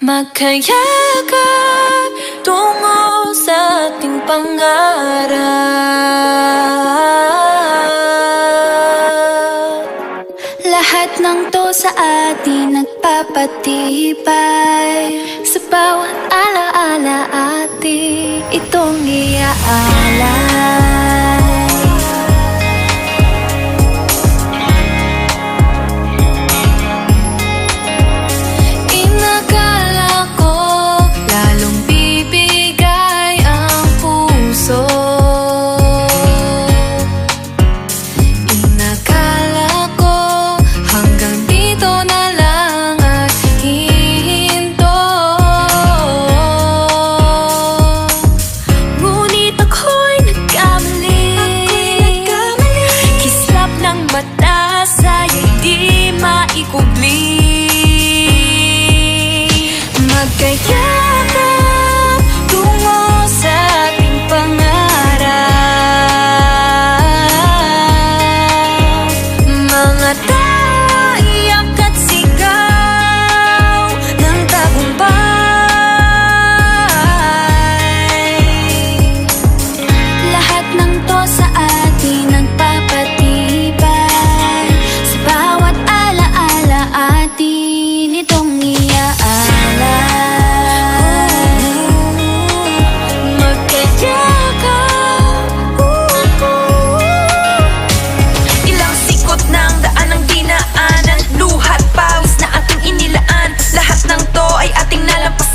Magkayakap tungo sa ating pangarap. Lahat ng to sa atin nagpapatibay. Sa bawat alaala atin itong iaalay. Magkayakap tungo sa ating pangarap. Mga taiyak at sigaw ng tagumpay. Lahat ng to sa atin nagpapatibay. Sa bawat alaala atin itong iaalay.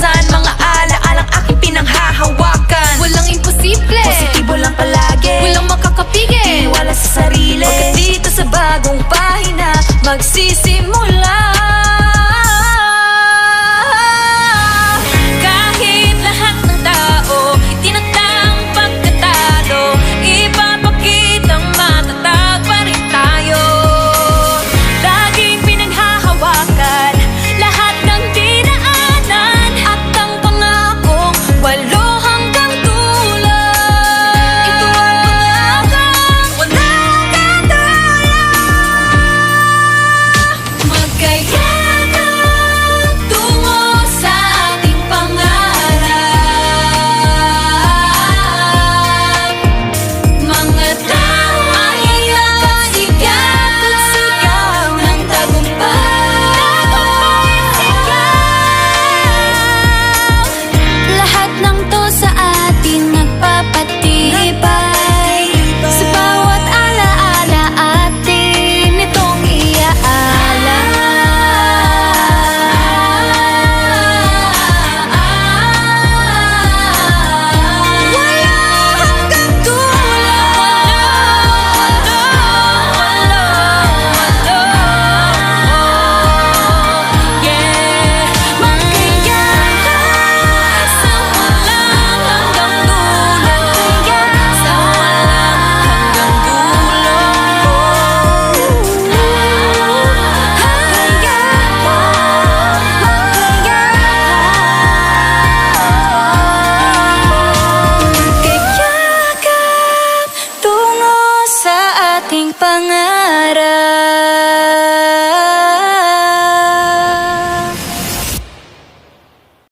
Mga alaalang aking pinanghahawakan. Walang imposible, positibo lang palagi, walang makakapigil. Iwala sa sarili, pagkat dito sa bagong pahina magsisi